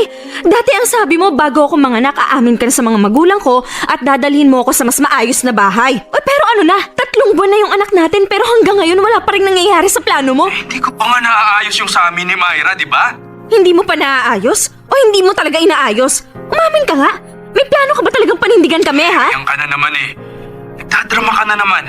Dati ang sabi mo, bago ako manganak, aamin ka na sa mga magulang ko at dadalhin mo ako sa mas maayos na bahay. O pero ano na, 3 buwan na yung anak natin pero hanggang ngayon wala pa rin nangyayari sa plano mo. Hindi ko pa nga naaayos yung sa amin ni Myra, di ba? Hindi mo pa naaayos? O hindi mo talaga inaayos? Umamin ka nga. May plano ka ba talagang panindigan kami, ha? Yan ka na naman eh. Nagdadrama ka na naman.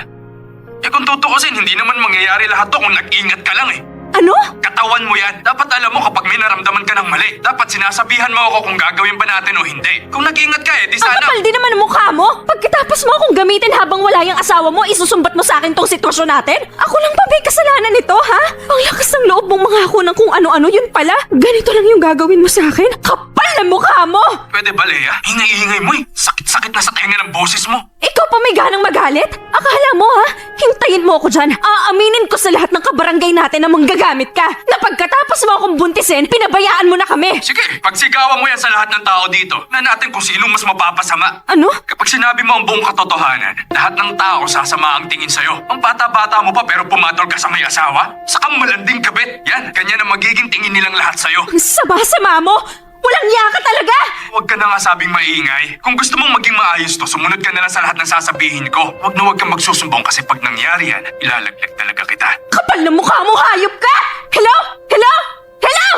Eh kung tutuusin, hindi naman mangyayari lahat to kung nag-ingat ka lang eh. Ano? Katawan mo yan. Dapat alam mo kapag may naramdaman ka ng mali. Dapat sinasabihan mo ako kung gagawin ba natin o hindi. Kung nag-ingat ka eh, di Ang sana... kapal din naman ang mukha mo. Pagkatapos mo akong gamitin habang wala yung asawa mo, isusumbat mo sa akin tong sitwasyon natin? Ako lang ba may kasalanan nito, ha? Ang lakas ng loob mong mangako ng kung ano-ano, yun pala. Ganito lang yung gagawin mo sa akin? Kapal na mukha mo! Pwede ba, Leia? Ingay-ingay mo eh. Sakit-sakit na sa tenga ng boses mo. Ikaw pa may ganang magalit? Akala mo, ha? Hintayin mo ako dyan. Aaminin ko sa lahat ng kabarangay natin na manggagamit ka. Na pagkatapos mo akong buntisin, pinabayaan mo na kami. Sige, pagsigawan mo yan sa lahat ng tao dito. Na natin kung sino mas mapapasama. Ano? Kapag sinabi mo ang buong katotohanan, lahat ng tao sasama ang tingin sa'yo. Ang bata-bata mo pa pero pumatol ka sa may asawa? Sakang malanding kabit. Yan, ganyan ang magiging tingin nilang lahat sa'yo. Ang sama-sama mo! Walang iya ka talaga! Huwag ka na nga sabing maingay. Kung gusto mong maging maayos to, sumunod ka na lang sa lahat ng sasabihin ko. Huwag kang magsusumbong kasi pag nangyari yan, ilalaglag talaga kita. Kapal na mukha mo, hayop ka! Hello? Hello? Hello?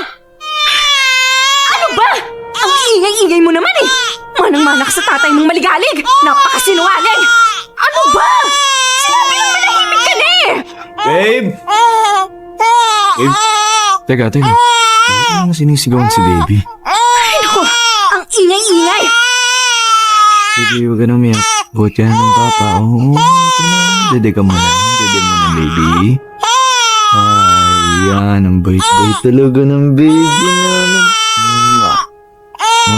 Ano ba? Ang ingay-ingay mo naman eh! Manang-mana ka sa tatay mong maligalig! Napakasinungaling! Ano ba? Sinabi lang manahimik ka na eh! Babe! Babe? Teka. Ano sinisigawan si baby? Ay naku! Ang ingay-ingay! Baby, huwag ka na umiyak. Buhat ka na ng papa. Oo, dede ka muna. Dede muna, baby. Ay, yan. Ang bait-bait talaga ng baby namin.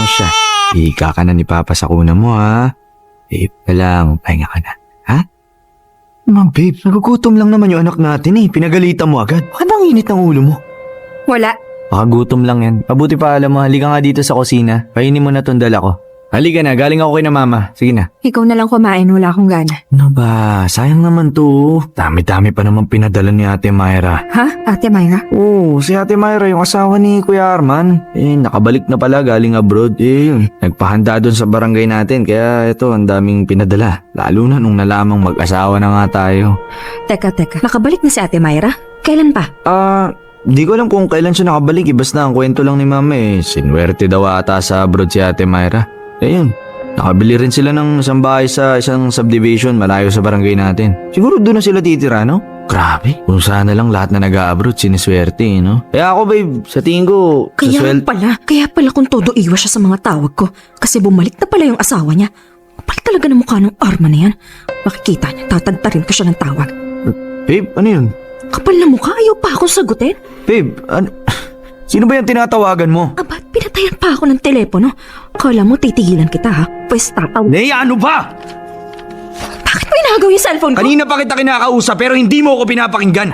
Siya. Ika ka na ni papa sa kuna mo, ha? Babe, lang. Pahinga ka na. Ha? Babe, nagugutom lang naman yung anak natin eh. Pinagalitan mo agad. Bakit ang init ng ulo mo? Wala. Baka gutom lang yan. Mabuti pa alam mo, halika nga dito sa kusina. Kainin mo na tong dala ko. Halika na, galing ako kay na mama. Sige na. Ikaw na lang kumain, wala akong gana. Ano ba? Sayang naman to. Dami-dami pa naman pinadala ni Ate Myra. Ha? Ate Myra? Oo, si Ate Myra yung asawa ni Kuya Arman. Nakabalik na pala galing abroad. Yun. Nagpahanda doon sa barangay natin. Kaya ito, ang daming pinadala. Lalo na nung nalamang mag-asawa na nga tayo. Teka. Nakabalik na si Ate Myra? Kailan pa? Di ko alam kung kailan siya nakabalik. Basta ang kwento lang ni mama sinwerte daw ata sa abroad si Ate Myra. Ayun, nakabili rin sila ng isang bahay sa isang subdivision malayo sa barangay natin. Siguro doon na sila titira, no? Grabe, kung sana lang lahat na nag-a-abroad siniswerte, no? Kaya ako, babe, sa tingin ko, Kaya pala kung todo iwas siya sa mga tawag ko. Kasi bumalik na pala yung asawa niya. Kapal talaga ng mukha ng Arman na yan. Makikita niya, tatagtarin ko siya ng tawag. Babe, ano yun? Kapal na mukha, ayaw pa akong sagutin. Babe, sino ba yung tinatawagan mo? Ba't pinatayan pa ako ng telepono? Kala mo titigilan kita ha? Pwes tataw. Leia, ano ba? Bakit mo inagaw yung cellphone ko? Kanina pa kita kinakausap pero hindi mo ako pinapakinggan.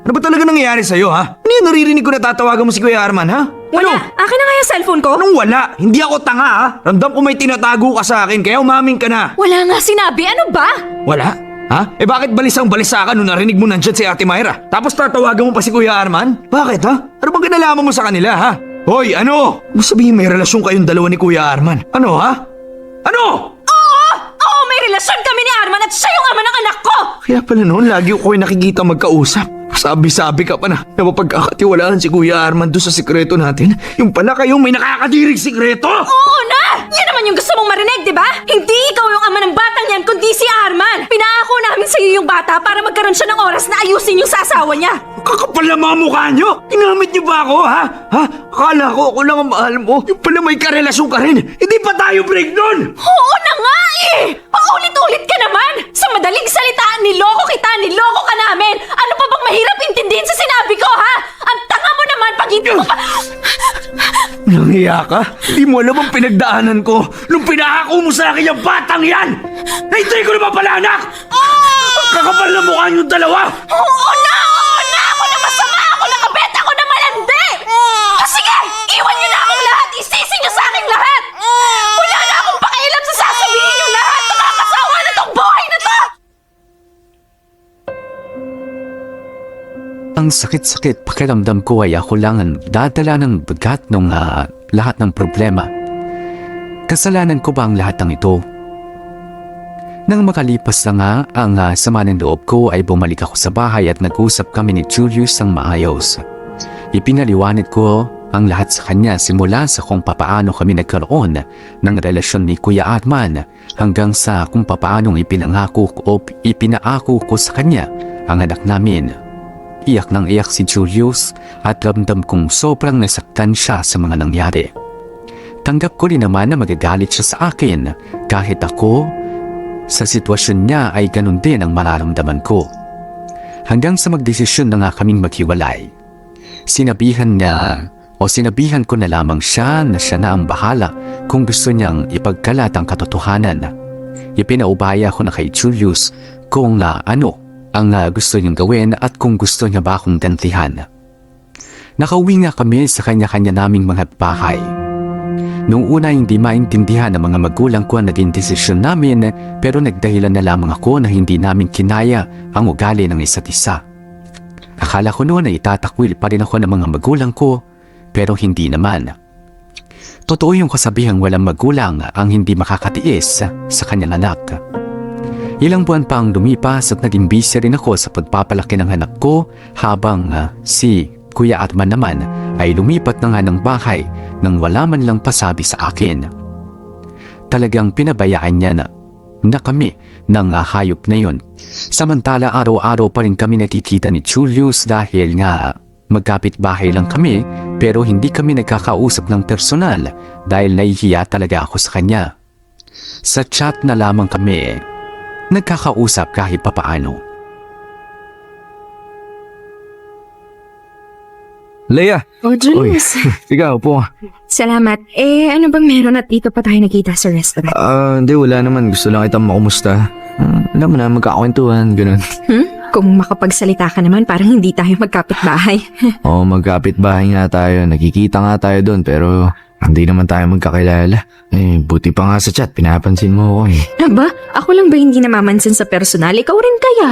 Ano ba talaga nangyayari sa'yo, ha? Ano yung naririnig ko na tatawagan mo si Kuya Arman, ha? Wala! Ano? Akin na nga yung cellphone ko! Anong wala? Hindi ako tanga, ha? Ramdam ko may tinatago ka sa akin kaya umamin ka na. Wala nga sinabi, ano ba? Wala? Ha? Eh bakit balisang-balisa ka nung narinig mo nandyan si Ate Myra? Tapos tatawagan mo pa si Kuya Arman? Bakit ha? Ano bang kinalaman mo sa kanila ha? Hoy, ano? Huwag sabihin may relasyon kayong dalawa ni Kuya Arman. Ano ha? Ano? Oo, may relasyon kami ni Arman at siya yung ama ng anak ko! Kaya pala noon, lagi ko kayo nakikita magkausap. Sabi-sabi ka pa na mapagkakatiwalaan si Kuya Arman doon sa sikreto natin. Yung pala kayong may nakakadirig sikreto! Oo na! Yan naman yung gusto mong marinig, di ba? Hindi ikaw yung ama ng batang yan, kundi si Arman! Pinaako namin sa iyo yung bata para magkaroon siya ng oras na ayusin yung sa asawa niya! Kakapal na mga mukha nyo! Ginamit nyo ba ako, ha? Ha? Akala ko ako lang ang mahal mo. Yung pala may karelasyon ka rin. Hindi pa tayo break nun! Oo na nga eh! Paulit-ulit ka naman! Sa madaling salita, niloko kita, niloko ka namin! Ano pa bang mahirap intindihin sa sinabi ko, ha? Ang tanga mo naman pag hindi mo pa... Nanghiya ka? Hindi mo alam ang pinagdaanan ko nung pinahako mo sa akin yung batang yan! Naintay ko naman pala, anak! Ang kakapal na mukha niyong dalawa! Oo na! Ako na masama! Ako na kabet! Ako na malandi! O sige! Iwan niyo na akong lahat! Isisi niyo sa aking lahat! Wala na akong pakialam sa sasabihin niyo lahat! Nakakasawa na tong buhay na to! Ang sakit-sakit pakiramdam ko ay ako lang ang dadala ng bigat ng lahat ng problema. Kasalanan ko ba ang lahat ng ito? Nang makalipas na nga ang sama ng loob ko ay bumalik ako sa bahay at nag-usap kami ni Julius ng maayos. Ipinaliwanag ko ang lahat sa kanya simula sa kung papaano kami nagkaroon ng relasyon ni Kuya Arman hanggang sa kung papaano ipinaako ko sa kanya ang anak namin. Iyak nang iyak si Julius at ramdam kong sobrang nasaktan siya sa mga nangyari. Tanggap ko rin naman na magagalit siya sa akin kahit ako sa sitwasyon niya ay ganun din ang mararamdaman ko. Hanggang sa magdesisyon na nga kaming maghiwalay. Sinabihan ko na lamang siya na ang bahala kung gusto niyang ipagkalat ang katotohanan. Ipinaubaya ko na kay Julius kung ano ang gusto niyang gawin at kung gusto niya ba akong gantihan. Nakauwi nga kami sa kanya-kanya naming mga bahay. Noong una hindi maintindihan ng mga magulang ko ang naging desisyon namin pero nagdahilan na lamang ako na hindi namin kinaya ang ugali ng isa't isa. Akala ko noon ay itatakwil pa rin ako ng mga magulang ko pero hindi naman. Totoo yung kasabihang walang magulang ang hindi makakatiis sa kanyang anak. Ilang buwan pa ang lumipas at naging busy rin ako sa pagpapalaki ng anak ko habang si Kuya Arman naman ay lumipat na nga ng bahay nang wala man lang pasabi sa akin. Talagang pinabayaan niya na kami ng hayop na yun. Samantala araw-araw pa rin kami nakikita ni Julius dahil nga magkapit-bahay lang kami pero hindi kami nagkakausap ng personal dahil nahihiya talaga ako sa kanya. Sa chat na lamang kami nagkakausap kahit papaano. Leia! Oh, Julius. Ikaw po. Salamat. Ano bang meron at dito pa tayo nakita sa restaurant? Hindi, wala naman. Gusto lang kitang makumusta. Alam mo na, magkakwentuhan, ganun. Kung makapagsalita ka naman, parang hindi tayo magkapit-bahay. Oo, magkapit-bahay nga tayo. Nakikita nga tayo doon, pero hindi naman tayo magkakilala. Buti pa nga sa chat, pinapansin mo ako Aba, ako lang ba hindi namamansin sa personal? Ikaw rin kaya?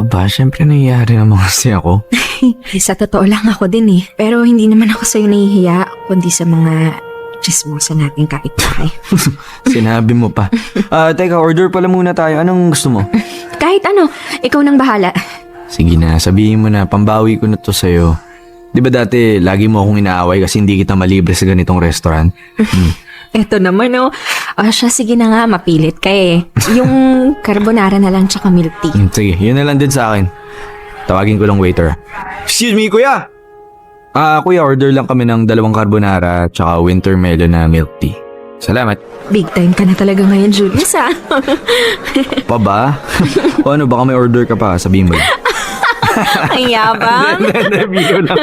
Ba, syempre nangyayari naman kasi ako. Sa totoo lang ako din Pero hindi naman ako sa'yo nahihiya, kundi sa mga chismosa nating kapitbahay. Sinabi mo pa. Teka, order pala muna tayo. Anong gusto mo? Kahit ano, ikaw nang bahala. Sige na, sabihin mo na, pambawi ko na to sa'yo. Di ba dati, lagi mo akong inaaway kasi hindi kita malibre sa ganitong restaurant? Eto naman siya, sige na nga, mapilit ka Yung carbonara na lang tsaka milk tea. Sige, yun na lang din sa akin. Tawagin ko lang waiter. Excuse me, kuya! Kuya, order lang kami ng 2 carbonara tsaka winter melon na milk tea. Salamat. Big time ka na talaga ngayon, Julius, Pa ba? O ano, baka may order ka pa, sabihin mo lang. Ang yabang. Biro lang.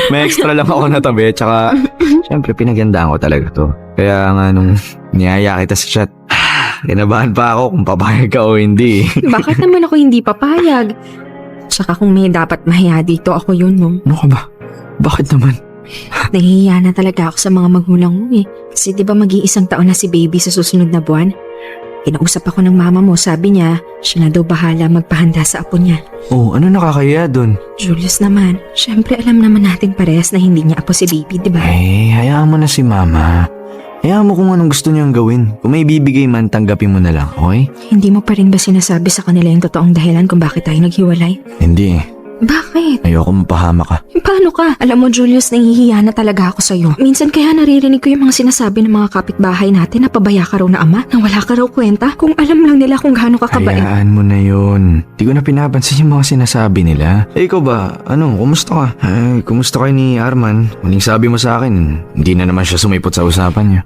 May extra lang ako na tabi, tsaka syempre pinagandaan ko talaga to. Kaya nga nung niyaya kita sa chat, kinabahan pa ako kung papayag ka o hindi. Bakit naman ako hindi papayag? Tsaka kung may dapat mahiya dito, ako yun, no? Ano ka ba? Bakit naman? Nahihiya na talaga ako sa mga magulang mo Kasi di ba mag-iisang taon na si baby sa susunod na buwan? Kinausap ako ng mama mo, sabi niya, siya na daw bahala magpahanda sa apo niya. Oh, ano nakakaya dun? Julius naman, syempre alam naman natin parehas na hindi niya apo si baby, di ba? Eh, hayaan mo na si mama. Hayaan mo kung anong gusto niyang gawin. Kung may bibigay man, tanggapin mo na lang, okay? Hindi mo pa rin ba sinasabi sa kanila yung totoong dahilan kung bakit tayo naghiwalay? Hindi. Bakit? Ayoko mapahama ka. Paano ka? Alam mo, Julius, nahihiya na talaga ako sa'yo. Minsan kaya naririnig ko yung mga sinasabi ng mga kapitbahay natin na pabaya ka raw na ama, na wala ka raw kwenta. Kung alam lang nila kung gaano ka kabait. Hayaan mo na yun. Di ko na pinapansin yung mga sinasabi nila. Eh, ikaw ba? Ano, kumusta ka? Ay, kumusta kayo ni Arman? Huling sabi mo sa akin, hindi na naman siya sumipot sa usapan niya.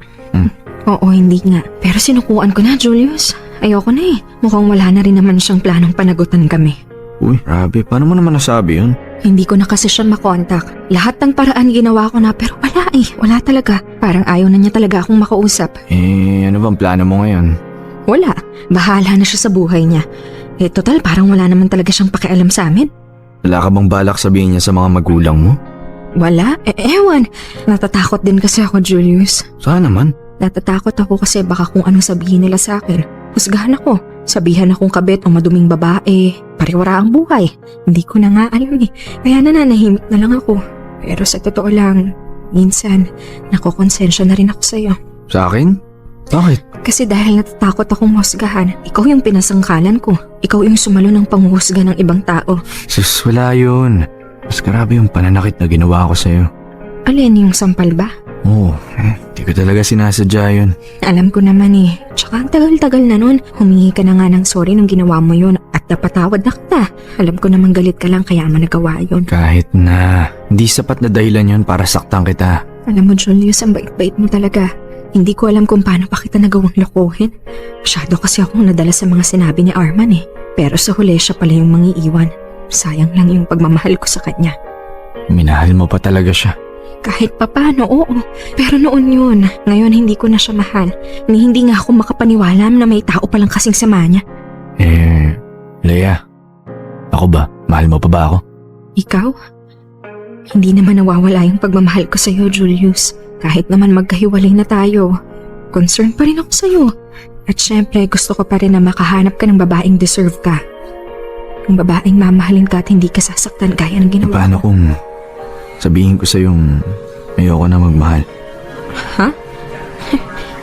Oo, hindi nga. Pero sinukuan ko na, Julius. Ayoko na eh. Mukhang wala na rin naman siyang planong panagutan kami. Uy, grabe. Paano mo naman nasabi yun? Hindi ko na kasi siya makontak. Lahat ng paraan ginawa ko na pero wala eh. Wala talaga. Parang ayaw na niya talaga akong makausap. Eh, ano bang plano mo ngayon? Wala. Bahala na siya sa buhay niya. Eh, total parang wala naman talaga siyang pakialam sa amin. Wala ka bang balak sabihin niya sa mga magulang mo? Wala? Ewan. Natatakot din kasi ako, Julius. Saan naman? Natatakot ako kasi baka kung anong sabihin nila sa akin. Husgahan ako. Sabihan akong kabit o maduming babae. Pariwara ang buhay. Hindi ko na nga alam eh. Kaya nananahimik na lang ako. Pero sa totoo lang, minsan, nakokonsensya na rin ako sa'yo. Sa akin? Bakit? Kasi dahil natatakot akong mahusgahan, ikaw yung pinasangkalan ko. Ikaw yung sumalo ng panghuhusga ng ibang tao. Sus, wala yun. Mas grabe yung pananakit na ginawa ko sa'yo. Alin yung sampal ba? Oo, di ko talaga sinasadya yun. Alam ko naman eh. Tsaka ang tagal-tagal na nun, humingi ka na nga ng sorry nung ginawa mo yun at napatawad na kita. Alam ko naman galit ka lang kaya mo nagawa yun. Kahit na, hindi sapat na dahilan yun para saktan kita. Alam mo Julius, ang bait-bait mo talaga. Hindi ko alam kung paano pa kita nagawang lokohin. Masyado kasi akong nadala sa mga sinabi ni Arman eh. Pero sa huli siya pala yung mangiiwan. Sayang lang yung pagmamahal ko sa kanya. Minahal mo pa talaga siya. Kahit papano, oo. Pero noon yun. Ngayon hindi ko na siya mahal. Ni hindi nga ako makapaniwala na may tao palang kasing sama niya. Eh, Leia, ako ba? Mahal mo pa ba ako? Ikaw? Hindi naman nawawala yung pagmamahal ko sa'yo, Julius. Kahit naman magkahiwalay na tayo. Concern pa rin ako sa'yo. At syempre, gusto ko pa rin na makahanap ka ng babaeng deserve ka. Ng babaeng mamahalin ka at hindi ka sasaktan gaya ng ginawa Paano ko. kung sabihin ko sa'yong ayoko na magmahal? Ha?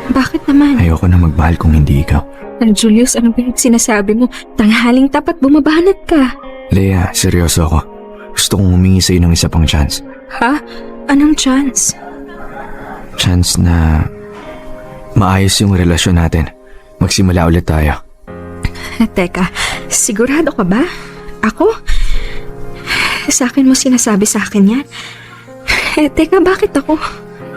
Bakit naman? Ayoko na magmahal kung hindi ikaw. Julius, ano ba yung sinasabi mo? Tanghaling tapat bumabanat ka. Leia, seryoso ako. Gusto kong humingi sa'yo ng isa pang chance. Ha? Anong chance? Chance na maayos yung relasyon natin. Magsimula ulit tayo. Teka, sigurado ka ba? Ako? Sa akin mo sinasabi sa akin yan? Teka, bakit ako?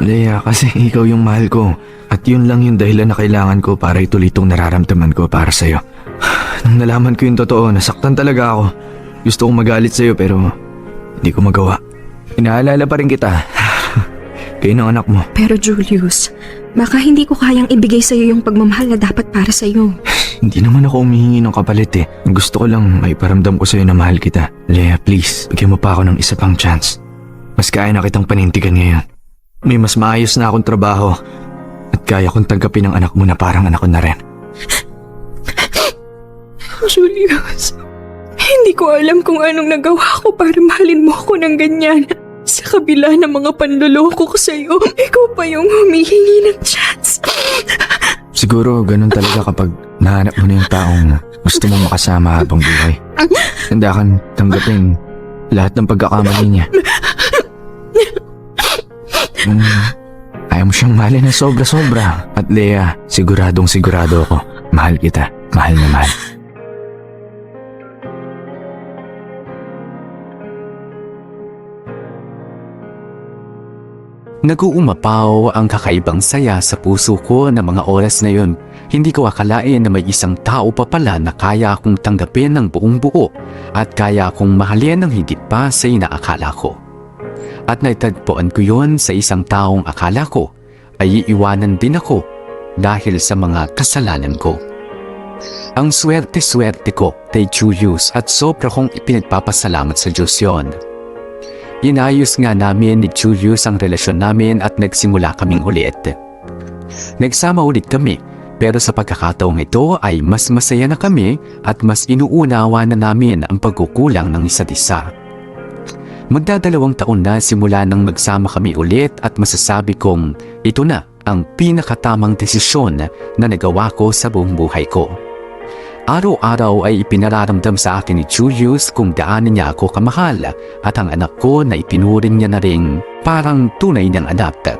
Leia, kasi ikaw yung mahal ko. At yun lang yung dahilan na kailangan ko para ituloy itong nararamdaman ko para sa'yo. Nung nalaman ko yung totoo, nasaktan talaga ako. Gusto kong magalit sa'yo pero hindi ko magawa. Inaalala pa rin kita. Kayo ng anak mo. Pero Julius, baka hindi ko kayang ibigay sa'yo yung pagmamahal na dapat para sa'yo. Hindi naman ako humihingi ng kapalit eh. Ang gusto ko lang ay paramdam ko sa'yo na mahal kita. Leia, please, bigyan mo pa ako ng isa pang chance. Mas kaya na kitang panintigan ngayon. May mas maayos na akong trabaho. At kaya kong tanggapin ang anak mo na parang anak ko na rin. Julius, hindi ko alam kung anong nagawa ko para mahalin mo ako ng ganyan. Sa kabila ng mga panloloko ko sa'yo, ikaw pa yung humihingi ng chance. Siguro ganun talaga kapag nahanap mo na yung taong gusto mong makasama habang buhay. Handa kang tanggapin lahat ng pagkakamali niya. Ayaw mo siyang mahalin na sobra-sobra. At Leia, siguradong sigurado ako. Mahal kita. Mahal na mahal. Nag-uumapaw ang kakaibang saya sa puso ko na mga oras na yun. Hindi ko akalain na may isang tao pa pala na kaya akong tanggapin ng buong buo at kaya akong mahalin ng higit pa sa inaakala ko. At naitagpuan ko yun sa isang taong akala ko ay iiwanan din ako dahil sa mga kasalanan ko. Ang swerte-swerte ko kay Julius at sobra kong ipinagpapasalamat sa Diyos yun. Inayos nga namin ni Julius ang relasyon namin at nagsimula kaming ulit. Nagsama ulit kami Pero sa pagkakataong ito ay mas masaya na kami at mas inuunawa na namin ang pagkukulang ng isa't isa. Magdadalawang taon na simula nang magsama kami ulit at masasabi kong ito na ang pinakatamang desisyon na nagawa ko sa buong buhay ko. Araw-araw ay ipinararamdam sa akin ni Julius kung gaano niya ako kamahal at ang anak ko na itinuring niya na ring parang tunay niyang anak.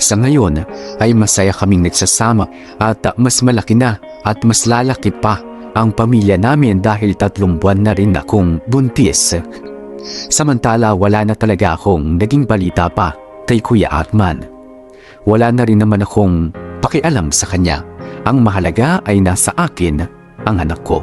Sa ngayon ay masaya kaming nagsasama at mas malaki na at mas lalaki pa ang pamilya namin dahil 3 buwan na rin akong buntis. Samantala wala na talaga akong naging balita pa kay Kuya Atman. Wala na rin naman akong pakialam sa kanya. Ang mahalaga ay nasa akin ang anak ko.